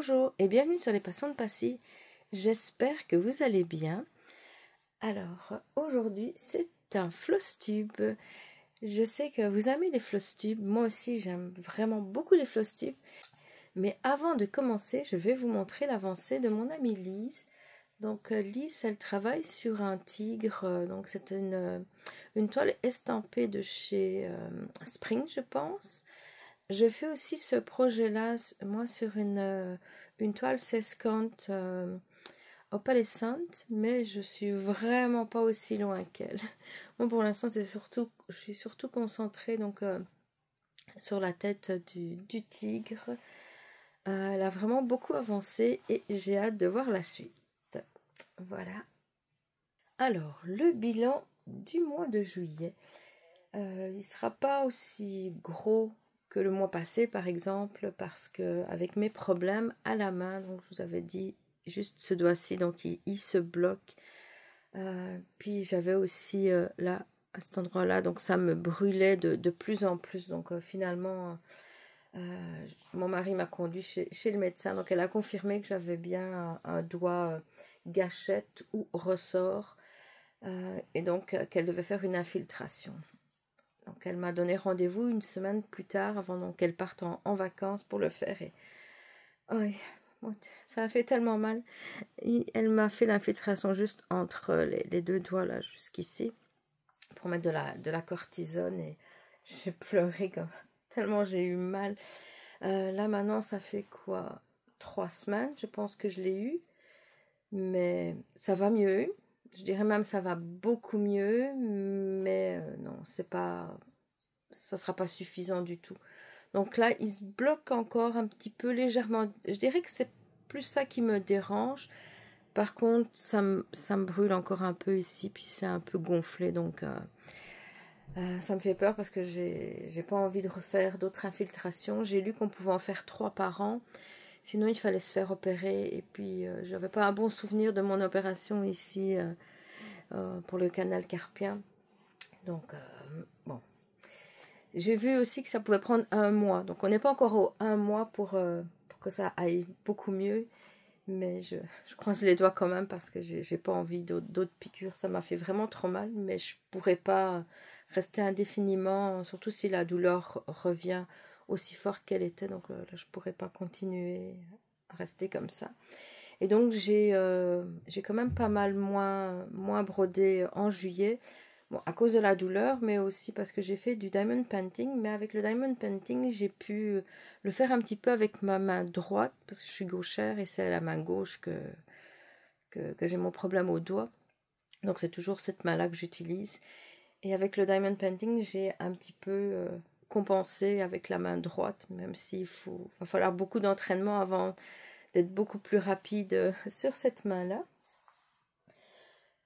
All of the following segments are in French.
Bonjour et bienvenue sur les Passions de Passy. J'espère que vous allez bien. Alors, aujourd'hui, c'est un floss tube. Je sais que vous aimez les floss tubes. Moi aussi, j'aime vraiment beaucoup les floss tubes. Mais avant de commencer, je vais vous montrer l'avancée de mon amie Lise. Donc, Lise, elle travaille sur un tigre. Donc, c'est une toile estampée de chez Spring, je pense. Je fais aussi ce projet-là, moi, sur une toile sesquante opalescente, mais je suis vraiment pas aussi loin qu'elle. Moi, pour l'instant, je suis surtout concentrée donc sur la tête du tigre. Elle a vraiment beaucoup avancé et j'ai hâte de voir la suite. Voilà. Alors, le bilan du mois de juillet. Il ne sera pas aussi gros que le mois passé, par exemple, parce que avec mes problèmes à la main, donc je vous avais dit juste ce doigt-ci, donc il se bloque. Puis j'avais aussi là, à cet endroit-là, donc ça me brûlait de plus en plus. Donc finalement, mon mari m'a conduit chez le médecin, donc elle a confirmé que j'avais bien un doigt gâchette ou ressort, et donc qu'elle devait faire une infiltration. Donc elle m'a donné rendez-vous une semaine plus tard avant qu'elle parte en vacances pour le faire. Et oui, ça a fait tellement mal. Et elle m'a fait l'infiltration juste entre les deux doigts là, jusqu'ici, pour mettre de la cortisone. Et j'ai pleuré tellement j'ai eu mal. Là maintenant, ça fait quoi? 3 semaines, je pense que je l'ai eu. Mais ça va mieux. Je dirais même ça va beaucoup mieux. Mais non, c'est pas... ça sera pas suffisant du tout. Donc là, il se bloque encore un petit peu légèrement. Je dirais que c'est plus ça qui me dérange. Par contre, ça me brûle encore un peu ici, puis c'est un peu gonflé. Donc ça me fait peur parce que j'ai pas envie de refaire d'autres infiltrations. J'ai lu qu'on pouvait en faire 3 par an. Sinon, il fallait se faire opérer. Et puis, j'avais pas un bon souvenir de mon opération ici pour le canal carpien. Donc, bon. J'ai vu aussi que ça pouvait prendre 1 mois. Donc, on n'est pas encore au 1 mois pour que ça aille beaucoup mieux. Mais je croise les doigts quand même parce que j'ai pas envie d'autres piqûres. Ça m'a fait vraiment trop mal. Mais je pourrais pas rester indéfiniment, surtout si la douleur revient aussi forte qu'elle était. Donc, là, je pourrais pas continuer à rester comme ça. Et donc, j'ai quand même pas mal moins brodé en juillet. Bon, à cause de la douleur, mais aussi parce que j'ai fait du diamond painting. Mais avec le diamond painting, j'ai pu le faire un petit peu avec ma main droite, parce que je suis gauchère et c'est la main gauche que j'ai mon problème au doigt. Donc c'est toujours cette main-là que j'utilise. Et avec le diamond painting, j'ai un petit peu compensé avec la main droite, même s'il va falloir beaucoup d'entraînement avant d'être beaucoup plus rapide sur cette main-là.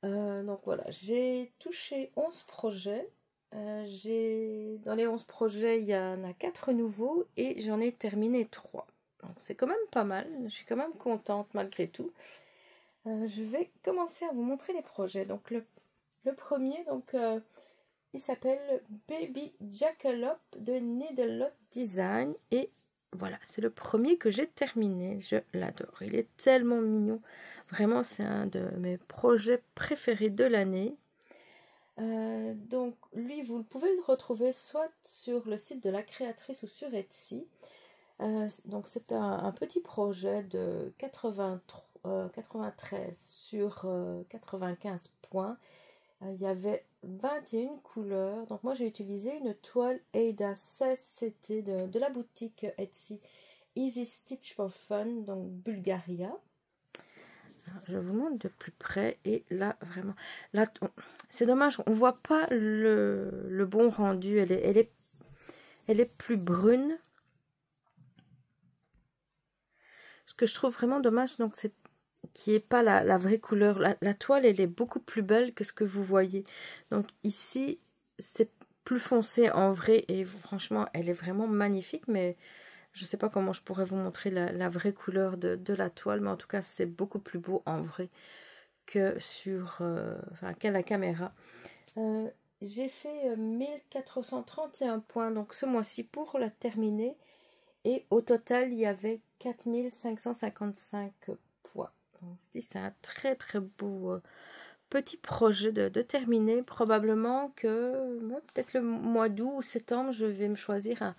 Donc voilà, j'ai touché 11 projets. Dans les 11 projets, il y en a 4 nouveaux et j'en ai terminé 3. Donc c'est quand même pas mal, je suis quand même contente malgré tout. Je vais commencer à vous montrer les projets. Donc le premier, donc, il s'appelle Baby Jackalope de Needle Design. Et voilà, c'est le premier que j'ai terminé. Je l'adore. Il est tellement mignon. Vraiment, c'est un de mes projets préférés de l'année. Donc, lui, vous pouvez le retrouver soit sur le site de la créatrice ou sur Etsy. Donc, c'est un petit projet de 93 sur 95 points. Il y avait 21 couleurs. Donc moi j'ai utilisé une toile Aida 16CT de la boutique Etsy Easy Stitch for Fun, donc Bulgaria. Alors, je vous montre de plus près. Et là vraiment, là c'est dommage, on voit pas le bon rendu. Elle est plus brune. Ce que je trouve vraiment dommage, donc c'est qui n'est pas la vraie couleur. La toile, elle est beaucoup plus belle que ce que vous voyez. Donc ici, c'est plus foncé en vrai. Et franchement, elle est vraiment magnifique. Mais je ne sais pas comment je pourrais vous montrer la vraie couleur de la toile. Mais en tout cas, c'est beaucoup plus beau en vrai que sur qu'à la caméra. J'ai fait 1431 points. Donc ce mois-ci pour la terminer. et au total il y avait 4555 points. Donc, je dis c'est un très très beau petit projet de terminer. Probablement que peut-être le mois d'août ou septembre je vais me choisir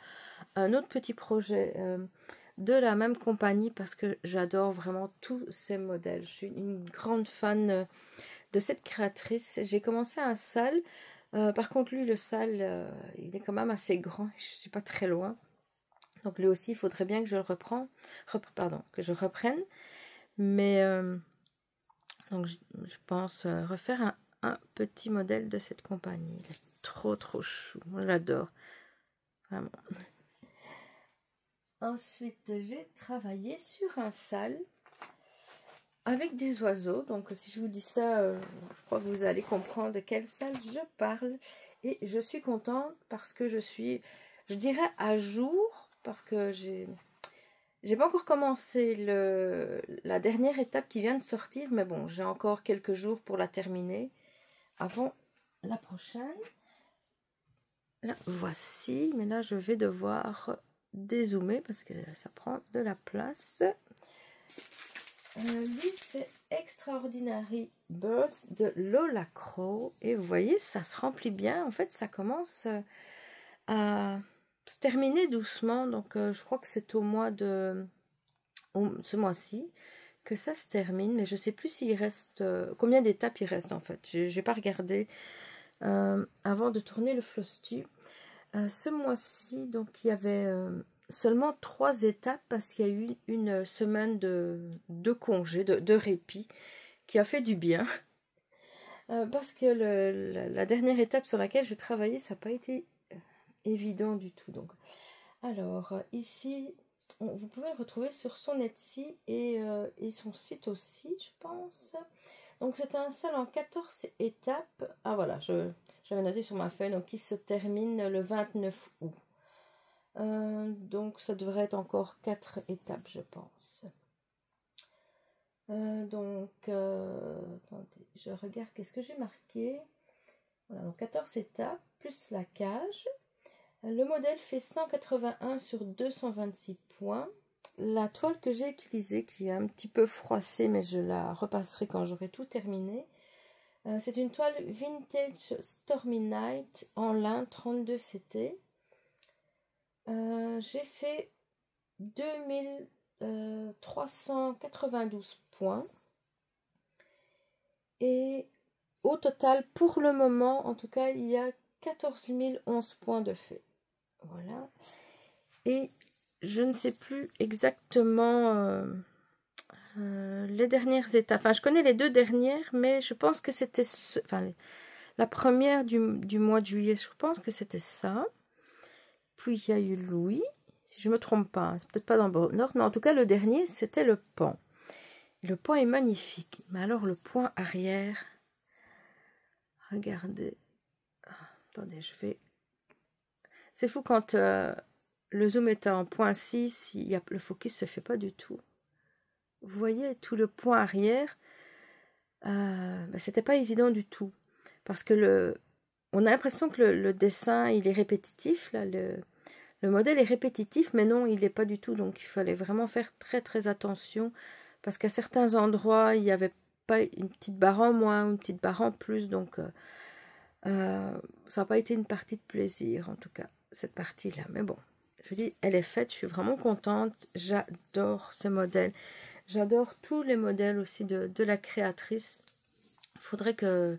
un autre petit projet de la même compagnie parce que j'adore vraiment tous ces modèles. Je suis une grande fan de cette créatrice. J'ai commencé un sale. Par contre, lui, le sale, il est quand même assez grand. Je ne suis pas très loin. Donc, lui aussi, il faudrait bien que je le que je reprenne. Mais, donc, je pense refaire un petit modèle de cette compagnie. Il est trop, trop chou. Moi, je l'adore. Vraiment. Ensuite, j'ai travaillé sur un sale avec des oiseaux. Donc, si je vous dis ça, je crois que vous allez comprendre de quel sale je parle. Et je suis contente parce que je suis, je dirais, à jour. Parce que j'ai pas encore commencé la dernière étape qui vient de sortir. Mais bon, j'ai encore quelques jours pour la terminer avant la prochaine. Là, voici. Mais là, je vais devoir dézoomer parce que ça prend de la place. Lui, c'est Extraordinary Birth de Lola Crow. Et vous voyez, ça se remplit bien. En fait, ça commence à se terminer doucement. Donc, je crois que c'est au mois de... ce mois-ci que ça se termine. Mais je ne sais plus s'il reste... combien d'étapes il reste, en fait. Je n'ai pas regardé avant de tourner le floss-tube. Ce mois-ci, donc, il y avait... seulement 3 étapes parce qu'il y a eu une semaine de congé, de répit qui a fait du bien. Parce que la dernière étape sur laquelle j'ai travaillé, ça n'a pas été évident du tout. Donc, alors, ici, vous pouvez le retrouver sur son Etsy et son site aussi, je pense. Donc, c'est un sale en 14 étapes. Ah voilà, j'avais noté sur ma feuille, donc qui se termine le 29 août. Donc ça devrait être encore 4 étapes, je pense. Attendez, je regarde qu'est-ce que j'ai marqué. Voilà, donc 14 étapes plus la cage. Le modèle fait 181 sur 226 points. La toile que j'ai utilisée, qui est un petit peu froissée, mais je la repasserai quand j'aurai tout terminé. C'est une toile Vintage Stormy Night en lin 32 CT. J'ai fait 2392 points. Et au total, pour le moment, en tout cas, il y a 14 011 points de fait. Voilà. Et je ne sais plus exactement les dernières étapes. Enfin, je connais les 2 dernières, mais je pense que c'était... Enfin, la première du mois de juillet, je pense que c'était ça. Puis il y a eu Louis, si je ne me trompe pas, c'est peut-être pas dans le Nord, mais en tout cas le dernier c'était le pan. Le pan est magnifique, mais alors le point arrière, regardez, attendez, je vais... C'est fou quand le zoom est en point 6, le focus se fait pas du tout. Vous voyez tout le point arrière, c'était pas évident du tout, parce que on a l'impression que le dessin il est répétitif, là, le modèle est répétitif, mais non, il n'est pas du tout. Donc, il fallait vraiment faire très, très attention. Parce qu'à certains endroits, il n'y avait pas une petite barre en moins ou une petite barre en plus. Donc, ça n'a pas été une partie de plaisir, en tout cas, cette partie-là. Mais bon, je vous dis, elle est faite. Je suis vraiment contente. J'adore ce modèle. J'adore tous les modèles aussi de la créatrice. Il faudrait que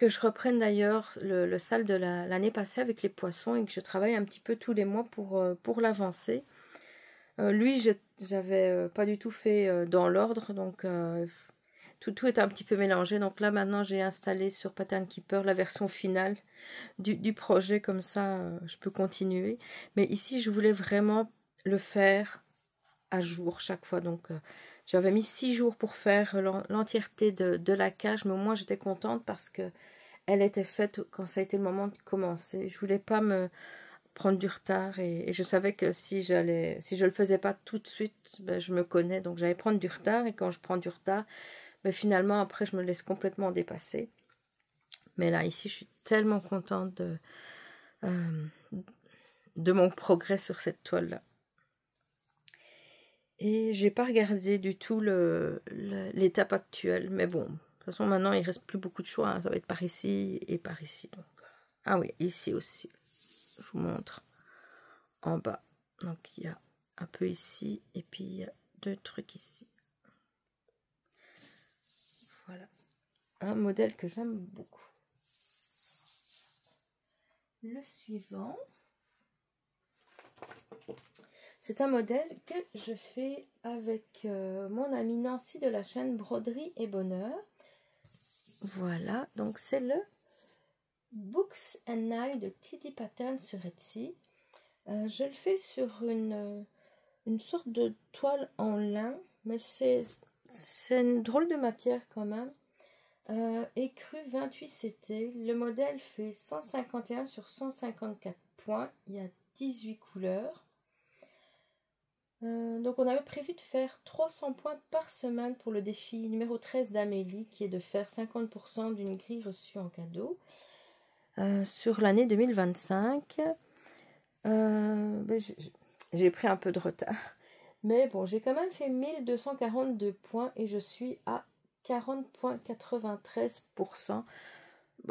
je reprenne d'ailleurs le sale de l'année passée avec les poissons et que je travaille un petit peu tous les mois pour l'avancer. Lui, j'avais pas du tout fait dans l'ordre, donc tout est un petit peu mélangé. Donc là, maintenant, j'ai installé sur Pattern Keeper la version finale du projet, comme ça, je peux continuer. Mais ici, je voulais vraiment le faire à jour chaque fois. Donc, j'avais mis 6 jours pour faire l'entièreté de la cage, mais au moins, j'étais contente parce que elle était faite quand ça a été le moment de commencer. Je voulais pas me prendre du retard et je savais que si je le faisais pas tout de suite, ben, je me connais, donc j'allais prendre du retard et quand je prends du retard, ben, finalement après je me laisse complètement dépasser. Mais là ici je suis tellement contente de mon progrès sur cette toile là. Et j'ai pas regardé du tout l'étape actuelle. Mais bon, de toute façon, maintenant, il reste plus beaucoup de choix. Hein. Ça va être par ici et par ici. Donc. Ah oui, ici aussi. Je vous montre en bas. Donc, il y a un peu ici. Et puis, il y a 2 trucs ici. Voilà. Un modèle que j'aime beaucoup. Le suivant. C'est un modèle que je fais avec mon amie Nancy de la chaîne Broderie et Bonheur. Voilà, donc c'est le Books and Night de Tidy Pattern sur Etsy. Je le fais sur une sorte de toile en lin, mais c'est une drôle de matière quand même. Écru 28 CT, le modèle fait 151 sur 154 points, il y a 18 couleurs. Donc on avait prévu de faire 300 points par semaine pour le défi numéro 13 d'Amélie, qui est de faire 50% d'une grille reçue en cadeau sur l'année 2025. J'ai pris un peu de retard, mais bon, j'ai quand même fait 1242 points et je suis à 40,93%.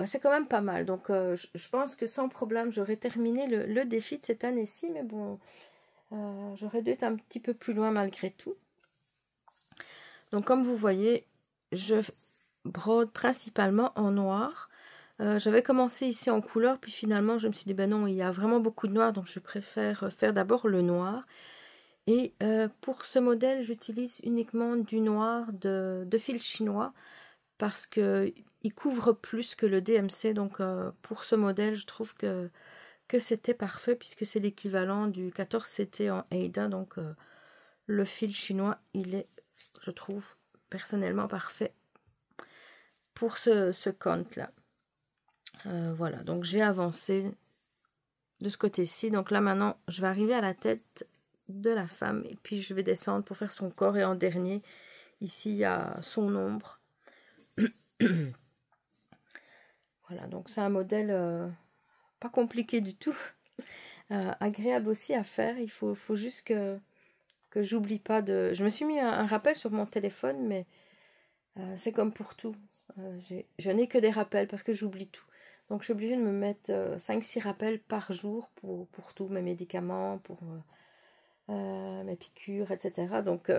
C'est quand même pas mal, donc je pense que sans problème j'aurais terminé le défi de cette année-ci, mais bon, j'aurais dû être un petit peu plus loin malgré tout. Donc comme vous voyez, je brode principalement en noir. J'avais commencé ici en couleur, puis finalement je me suis dit ben non, il y a vraiment beaucoup de noir, donc je préfère faire d'abord le noir. Et pour ce modèle, j'utilise uniquement du noir de fil chinois parce que il couvre plus que le DMC. Donc pour ce modèle, je trouve que c'était parfait puisque c'est l'équivalent du 14 CT en Aida. Donc le fil chinois, il est, je trouve, personnellement parfait pour ce compte-là. Voilà, donc j'ai avancé de ce côté-ci. Donc là, maintenant, je vais arriver à la tête de la femme. Et puis, je vais descendre pour faire son corps. Et en dernier, ici, il y a son ombre. Voilà, donc c'est un modèle pas compliqué du tout. Agréable aussi à faire. Il faut juste que j'oublie pas de... Je me suis mis un rappel sur mon téléphone, mais c'est comme pour tout. Je n'ai que des rappels parce que j'oublie tout. Donc je suis obligée de me mettre 5-6 rappels par jour pour tous mes médicaments, pour mes piqûres, etc. Donc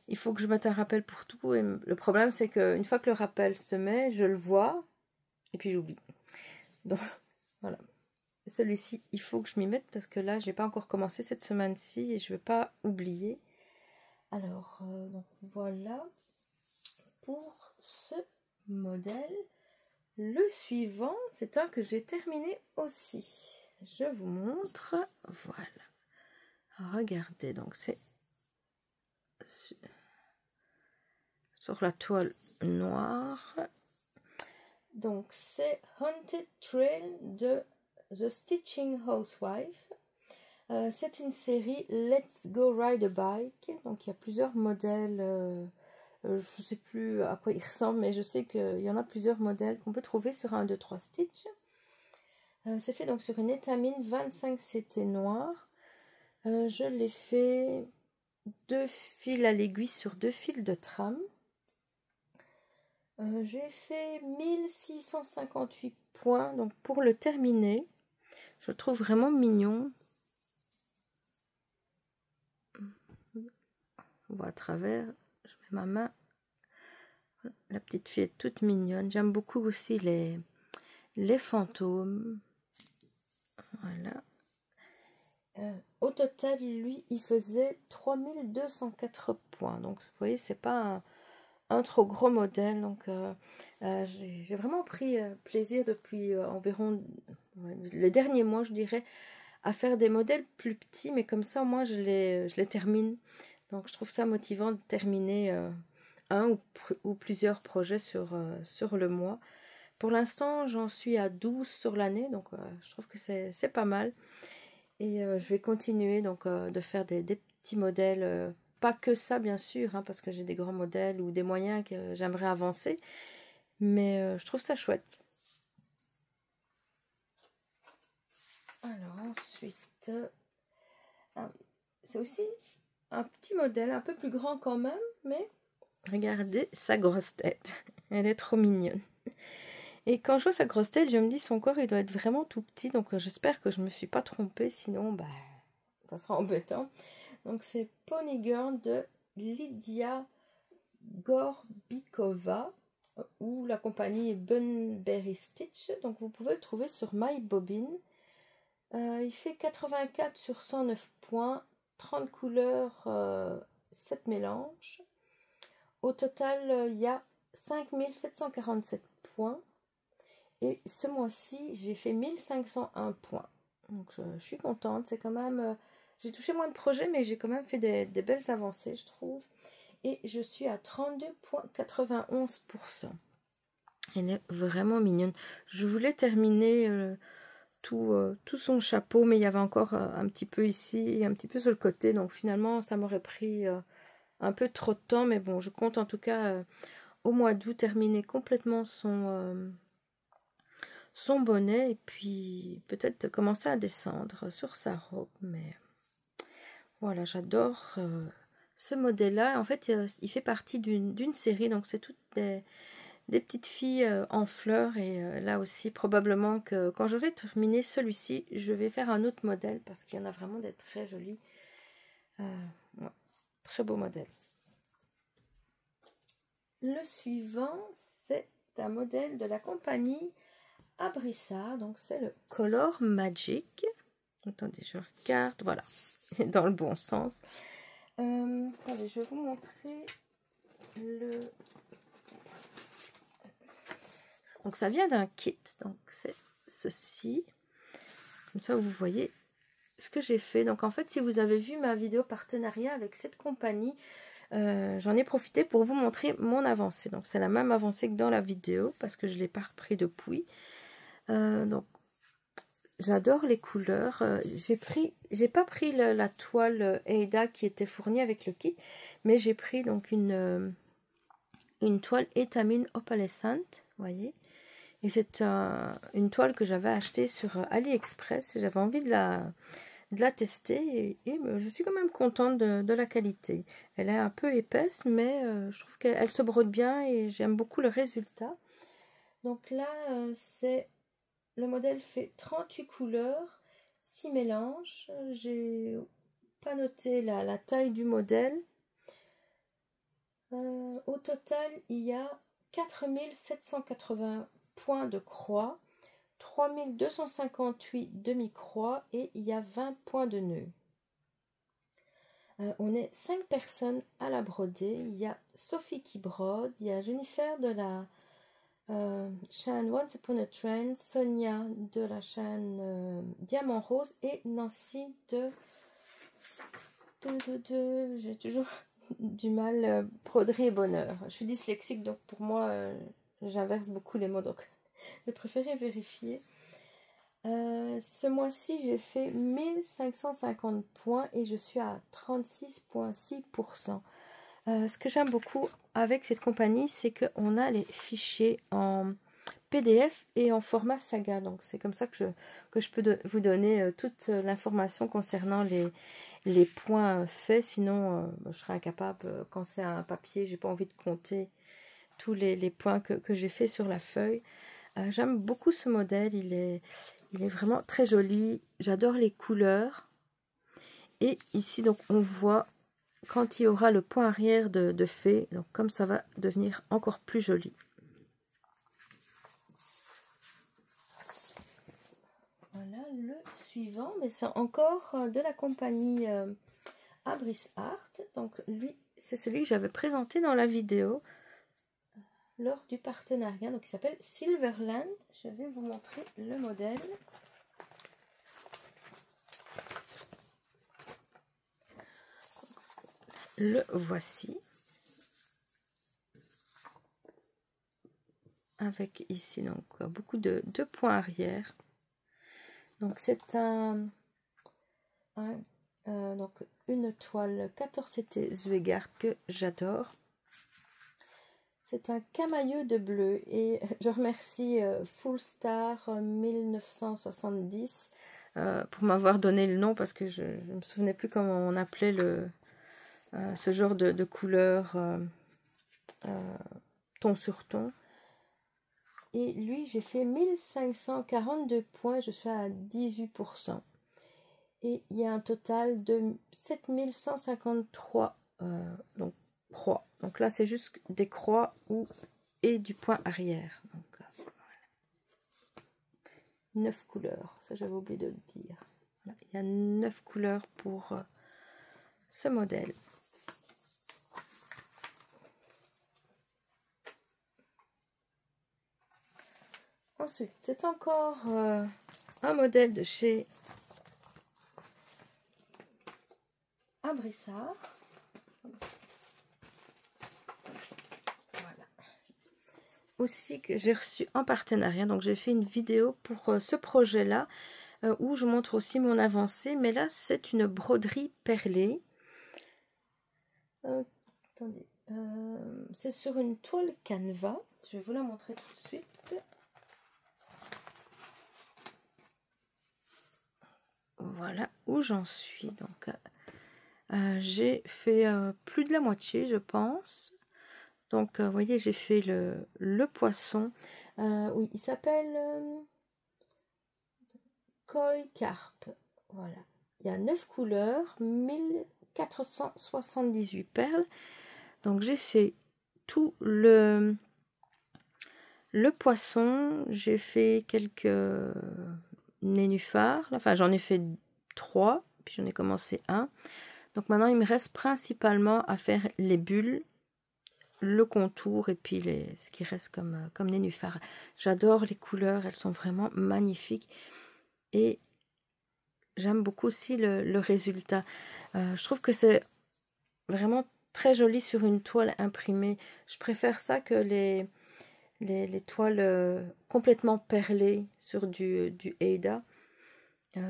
il faut que je mette un rappel pour tout. Et le problème c'est qu'une fois que le rappel se met, je le vois et puis j'oublie. Donc voilà. Celui-ci, il faut que je m'y mette parce que là, j'ai pas encore commencé cette semaine-ci et je ne vais pas oublier. Alors, donc voilà pour ce modèle. Le suivant, c'est un que j'ai terminé aussi. Je vous montre. Voilà. Regardez, donc c'est sur la toile noire. Donc c'est Haunted Trail de The Stitching Housewife. C'est une série Let's Go Ride a Bike. Donc il y a plusieurs modèles. Je ne sais plus à quoi ils ressemblent, mais je sais qu'il y en a plusieurs modèles qu'on peut trouver sur un 2, 3 Stitch. C'est fait donc sur une étamine 25 CT noir. Je l'ai fait 2 fils à l'aiguille sur 2 fils de trame. J'ai fait 1658 points. Donc pour le terminer, je le trouve vraiment mignon. On voit à travers, je mets ma main. La petite fille est toute mignonne. J'aime beaucoup aussi les fantômes. Voilà. Au total, lui, il faisait 3204 points. Donc, vous voyez, c'est pas un trop gros modèle. Donc, j'ai vraiment pris plaisir depuis environ le dernier mois, je dirais, à faire des modèles plus petits. Mais comme ça, moi, je les termine. Donc, je trouve ça motivant de terminer un ou plusieurs projets sur le mois. Pour l'instant, j'en suis à 12 sur l'année. Donc, je trouve que c'est pas mal. Et je vais continuer donc de faire des petits modèles, pas que ça bien sûr, hein, parce que j'ai des grands modèles ou des moyens que j'aimerais avancer, mais je trouve ça chouette. Alors ensuite, c'est aussi un petit modèle, un peu plus grand quand même, mais regardez sa grosse tête. Elle est trop mignonne. Et quand je vois sa grosse tête, je me dis son corps, il doit être vraiment tout petit. Donc j'espère que je ne me suis pas trompée, sinon bah, ça sera embêtant. Donc c'est Pony Girl de Lydia Gorbikova, ou la compagnie est Bunbury Stitch. Donc vous pouvez le trouver sur My Bobbin. Il fait 84 sur 109 points, 30 couleurs, 7 mélanges. Au total, il y a 5747 points. Et ce mois-ci, j'ai fait 1501 points. Donc je suis contente. C'est quand même... j'ai touché moins de projets, mais j'ai quand même fait des belles avancées, je trouve. Et je suis à 32,91%. Elle est vraiment mignonne. Je voulais terminer tout son chapeau, mais il y avait encore un petit peu ici et un petit peu sur le côté. Donc finalement, ça m'aurait pris un peu trop de temps. Mais bon, je compte en tout cas au mois d'août terminer complètement son bonnet. Et puis peut-être commencer à descendre sur sa robe. Mais voilà, j'adore ce modèle-là. En fait, il fait partie d'une série. Donc c'est toutes des petites filles en fleurs, et là aussi probablement que quand j'aurai terminé celui-ci, je vais faire un autre modèle parce qu'il y en a vraiment des très jolis, ouais, très beau modèle. Le suivant, c'est un modèle de la compagnie Abrissard, donc c'est le Color Magic. Attendez, je regarde, voilà, dans le bon sens. Allez, je vais vous montrer le... Donc ça vient d'un kit, donc c'est ceci. Comme ça vous voyez ce que j'ai fait. Donc en fait, si vous avez vu ma vidéo partenariat avec cette compagnie, j'en ai profité pour vous montrer mon avancée. Donc c'est la même avancée que dans la vidéo parce que je ne l'ai pas repris depuis. Donc j'adore les couleurs. J'ai pas pris la toile Aida qui était fournie avec le kit, mais j'ai pris donc une toile étamine opalescente, vous voyez. Et c'est une toile que j'avais achetée sur AliExpress. J'avais envie de la tester et je suis quand même contente de la qualité. Elle est un peu épaisse, mais je trouve qu'elle se brode bien et j'aime beaucoup le résultat. Donc là, le modèle fait 38 couleurs, 6 mélanges. J'ai pas noté la taille du modèle. Au total, il y a 4780 points de croix, 3258 demi-croix et il y a 20 points de nœud. On est 5 personnes à la broder. Il y a Sophie qui brode, il y a Jennifer de la chaîne Once Upon a Trend, Sonia de la chaîne Diamant Rose et Nancy j'ai toujours du mal, broderie et bonheur. Je suis dyslexique, donc pour moi, j'inverse beaucoup les mots, donc j'ai préféré vérifier. Ce mois-ci, j'ai fait 1550 points et je suis à 36,6%. Ce que j'aime beaucoup avec cette compagnie, c'est qu'on a les fichiers en PDF et en format saga. Donc c'est comme ça que je peux vous donner toute l'information concernant les points faits. Sinon, je serais incapable, quand c'est un papier, j'ai pas envie de compter tous les points que j'ai fait sur la feuille. J'aime beaucoup ce modèle, il est vraiment très joli. J'adore les couleurs. Et ici, donc, on voit quand il y aura le point arrière de fait. Donc, comme ça va devenir encore plus joli. Voilà le suivant. Mais c'est encore de la compagnie Abrissard. Donc, lui, c'est celui que j'avais présenté dans la vidéo lors du partenariat. Donc, il s'appelle Silverland. Je vais vous montrer le modèle. Le voici. Avec ici donc beaucoup de points arrière. Donc c'est donc une toile 14CT Zweigart que j'adore. C'est un camailleux de bleu et je remercie Full Star 1970 pour m'avoir donné le nom parce que je ne me souvenais plus comment on appelait ce genre de couleur ton sur ton. Et lui, j'ai fait 1542 points, je suis à 18%. Et il y a un total de 7153 donc, croix. Donc là, c'est juste des croix et du point arrière. Donc, voilà. 9 couleurs, ça j'avais oublié de le dire. Voilà. Il y a 9 couleurs pour ce modèle. Ensuite, c'est encore un modèle de chez Abrissard. Voilà. Aussi que j'ai reçu en partenariat. Donc j'ai fait une vidéo pour ce projet-là où je montre aussi mon avancée. Mais là, c'est une broderie perlée. Attendez. C'est sur une toile canevas. Je vais vous la montrer tout de suite. Voilà où j'en suis. Donc, j'ai fait plus de la moitié, je pense. Donc, vous voyez, j'ai fait le poisson. Oui, il s'appelle Koi Carp. Voilà. Il y a 9 couleurs, 1478 perles. Donc, j'ai fait tout le poisson. J'ai fait quelques nénuphars. Enfin, j'en ai fait 3, puis j'en ai commencé un. Donc maintenant, il me reste principalement à faire les bulles, le contour et puis ce qui reste comme nénuphar. J'adore les couleurs, elles sont vraiment magnifiques. Et j'aime beaucoup aussi le résultat. Je trouve que c'est vraiment très joli sur une toile imprimée. Je préfère ça que les toiles complètement perlées sur du Aida.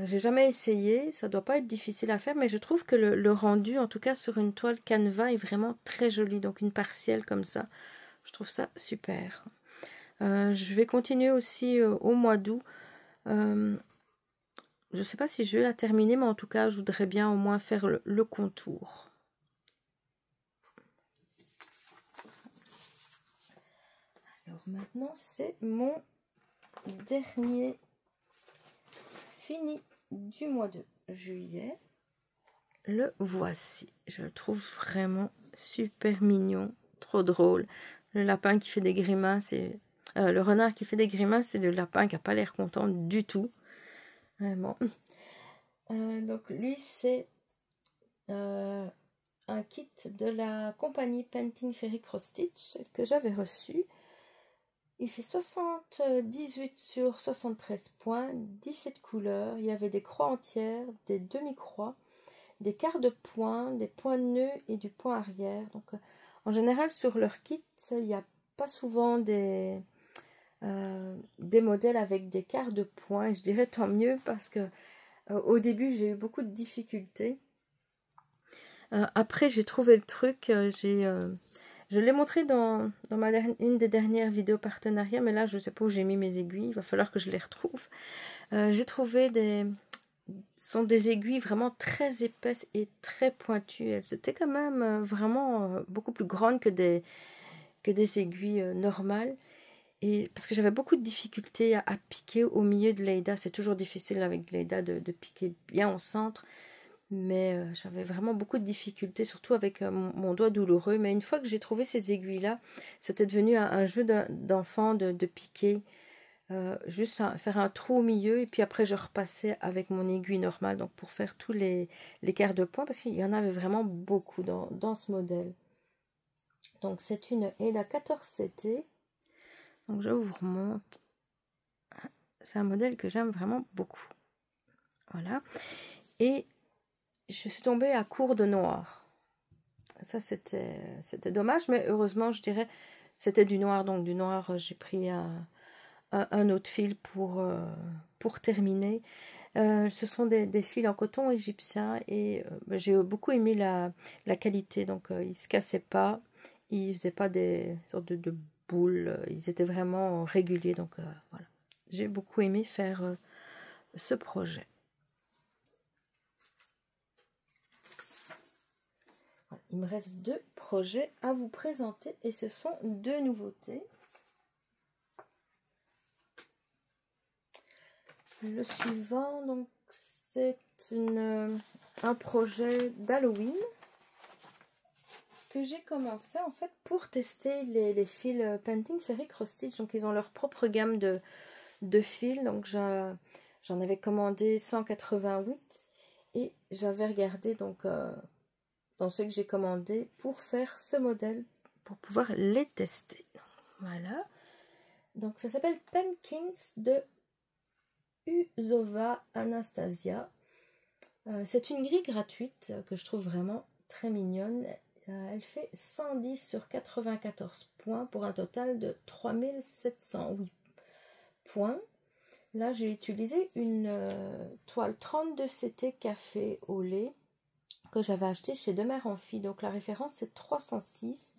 J'ai jamais essayé, ça doit pas être difficile à faire, mais je trouve que le rendu, en tout cas sur une toile canevas, est vraiment très joli. Donc une partielle comme ça, je trouve ça super. Je vais continuer aussi au mois d'août. Je ne sais pas si je vais la terminer, mais en tout cas, je voudrais bien au moins faire le contour. Alors maintenant, c'est mon dernier fini du mois de juillet. Le voici. Je le trouve vraiment super mignon, trop drôle. Le lapin qui fait des grimaces, le renard qui fait des grimaces, c'est le lapin qui n'a pas l'air content du tout. Vraiment. Donc lui, c'est un kit de la compagnie Painting Fairy Cross Stitch que j'avais reçu. Il fait 78 sur 73 points, 17 couleurs. Il y avait des croix entières, des demi-croix, des quarts de points, des points nœuds et du point arrière. Donc, en général, sur leur kit, il n'y a pas souvent des modèles avec des quarts de points. Et je dirais tant mieux parce que au début, j'ai eu beaucoup de difficultés. Après, j'ai trouvé le truc. Je l'ai montré dans une des dernières vidéos partenariats, mais là, je ne sais pas où j'ai mis mes aiguilles. Il va falloir que je les retrouve. J'ai trouvé sont des aiguilles vraiment très épaisses et très pointues. Elles étaient quand même vraiment beaucoup plus grandes que des aiguilles normales. Et parce que j'avais beaucoup de difficultés à piquer au milieu de l'Aida. C'est toujours difficile avec l'Aida de piquer bien au centre. Mais j'avais vraiment beaucoup de difficultés, surtout avec mon doigt douloureux. Mais une fois que j'ai trouvé ces aiguilles-là, c'était devenu un jeu d'enfant de piquer. Juste faire un trou au milieu et puis après je repassais avec mon aiguille normale donc pour faire tous les quarts de points parce qu'il y en avait vraiment beaucoup dans ce modèle. Donc c'est une Aida 14CT. Donc je vous remonte. C'est un modèle que j'aime vraiment beaucoup. Voilà. Et je suis tombée à court de noir. Ça c'était dommage, mais heureusement je dirais c'était du noir. Donc du noir j'ai pris un autre fil pour terminer. Ce sont des fils en coton égyptien et j'ai beaucoup aimé la qualité. Donc ils ne se cassaient pas, ils ne faisaient pas des sortes de boules, ils étaient vraiment réguliers. Donc voilà, j'ai beaucoup aimé faire ce projet. il me reste 2 projets à vous présenter et ce sont 2 nouveautés. Le suivant, donc c'est un projet d'Halloween que j'ai commencé en fait pour tester les fils Painting Fairy Cross Stitch. Donc ils ont leur propre gamme de fils. Donc j'en avais commandé 188 et j'avais regardé donc dans ceux que j'ai commandé pour faire ce modèle, pour pouvoir les tester. Voilà. Donc ça s'appelle Pumpkins de Uzova Anastasia. C'est une grille gratuite que je trouve vraiment très mignonne. Elle fait 110 sur 94 points pour un total de 3708 points. Là, j'ai utilisé une toile 32 CT café au lait que j'avais acheté chez Demer Amphi. Donc la référence c'est 306.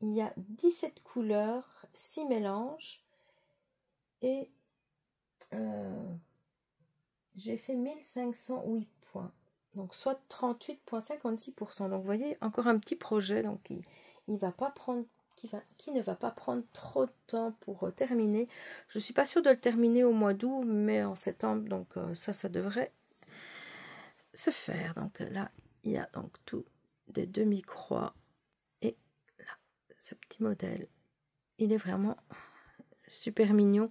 Il y a 17 couleurs, 6 mélanges et j'ai fait 1508 points. Donc soit 38,56%. Donc vous voyez, encore un petit projet donc il va pas prendre qui ne va pas prendre trop de temps pour terminer. Je suis pas sûre de le terminer au mois d'août, mais en septembre, donc ça devrait se faire. Donc là, il y a donc tout des demi-croix et là, ce petit modèle, il est vraiment super mignon.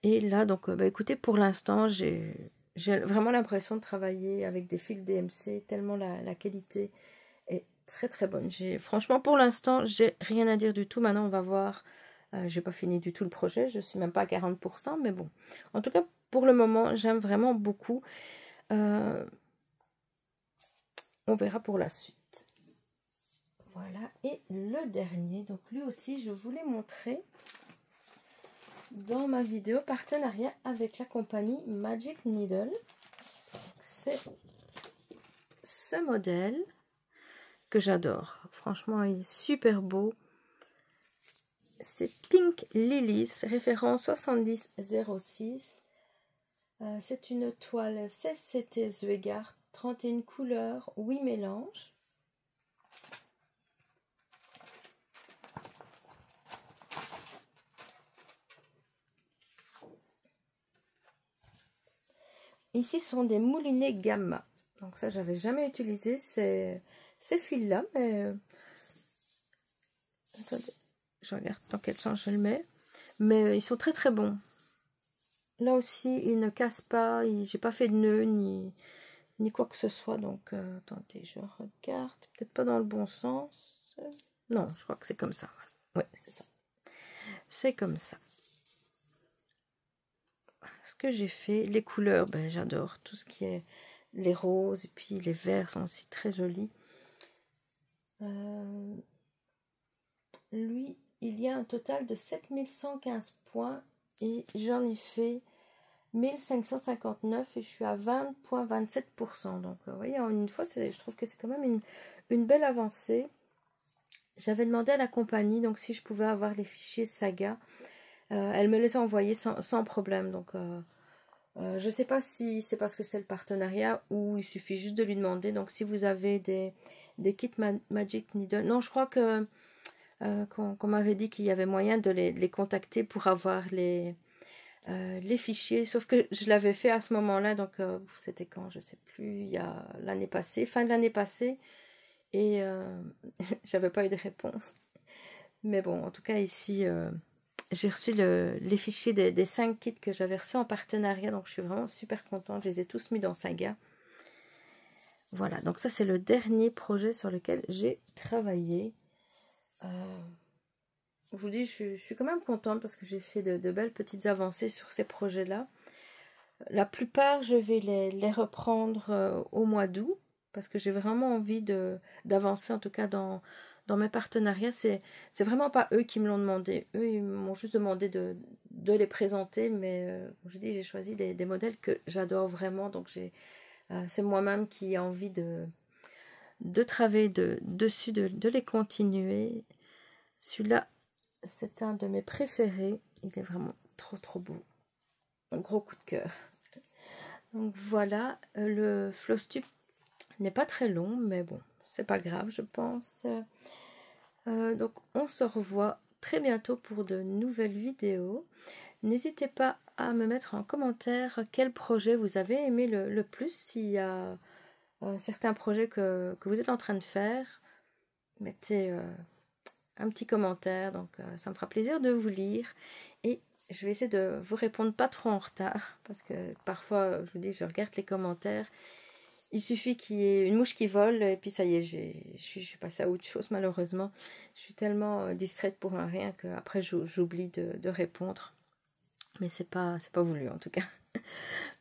Et là, donc, écoutez, pour l'instant, j'ai vraiment l'impression de travailler avec des fils DMC, tellement la qualité est très très bonne. Franchement, pour l'instant, j'ai rien à dire du tout. Maintenant, on va voir. J'ai pas fini du tout le projet, je suis même pas à 40%, mais bon. En tout cas, pour le moment, j'aime vraiment beaucoup. On verra pour la suite. Voilà, et le dernier, donc lui aussi, je vous l'ai montré dans ma vidéo partenariat avec la compagnie Magic Needle. C'est ce modèle que j'adore. Franchement, il est super beau. C'est Pink Lilies, référence 7006. C'est une toile 16 CT Zweigart, 31 couleurs, 8 mélanges. Ici, ce sont des moulinets gamma. Donc ça, j'avais jamais utilisé ces fils-là, mais... Attendez, je regarde dans quel sens je le mets. Mais ils sont très très bons. Là aussi, ils ne cassent pas. J'ai pas fait de nœud, ni quoi que ce soit. Donc, attendez, je regarde. Peut-être pas dans le bon sens. Non, je crois que c'est comme ça. Ouais, c'est ça. C'est comme ça. Ce que j'ai fait, les couleurs, ben, j'adore tout ce qui est les roses et puis les verts sont aussi très jolis. Lui, il y a un total de 7115 points et j'en ai fait 1559 et je suis à 20,27%. Donc, vous voyez, en une fois, je trouve que c'est quand même une belle avancée. J'avais demandé à la compagnie, donc si je pouvais avoir les fichiers Saga, elle me les a envoyés sans problème. Donc, je ne sais pas si c'est parce que c'est le partenariat ou il suffit juste de lui demander. Donc, si vous avez des kits Magic Needle, non, je crois que qu'on m'avait dit qu'il y avait moyen de les contacter pour avoir les fichiers, sauf que je l'avais fait à ce moment-là, donc c'était quand, je sais plus, il y a l'année passée, fin de l'année passée, et j'avais pas eu de réponse. Mais bon, en tout cas ici, j'ai reçu les fichiers des 5 kits que j'avais reçus en partenariat, donc je suis vraiment super contente, je les ai tous mis dans Saga. Voilà, donc ça c'est le dernier projet sur lequel j'ai travaillé. Je vous dis, je suis quand même contente parce que j'ai fait de belles petites avancées sur ces projets-là. La plupart, je vais les reprendre au mois d'août parce que j'ai vraiment envie d'avancer, en tout cas dans mes partenariats. C'est vraiment pas eux qui me l'ont demandé. Eux, ils m'ont juste demandé de les présenter, mais je dis, j'ai choisi des modèles que j'adore vraiment. Donc, c'est moi-même qui ai envie de travailler dessus, de les continuer. Celui-là, c'est un de mes préférés. Il est vraiment trop trop beau. Un gros coup de cœur. Donc voilà, le floss tube n'est pas très long, mais bon, c'est pas grave, je pense. Donc on se revoit très bientôt pour de nouvelles vidéos. N'hésitez pas à me mettre en commentaire quel projet vous avez aimé le plus. S'il y a certains projets que vous êtes en train de faire, mettez un petit commentaire, donc ça me fera plaisir de vous lire. Et je vais essayer de vous répondre pas trop en retard, parce que parfois, je vous dis, je regarde les commentaires. Il suffit qu'il y ait une mouche qui vole, et puis ça y est, je suis passée à autre chose, malheureusement. Je suis tellement distraite pour un rien qu'après, j'oublie de répondre. Mais c'est pas voulu, en tout cas.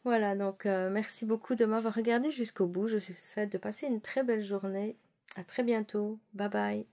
Voilà, donc merci beaucoup de m'avoir regardé jusqu'au bout. Je vous souhaite de passer une très belle journée. À très bientôt. Bye bye.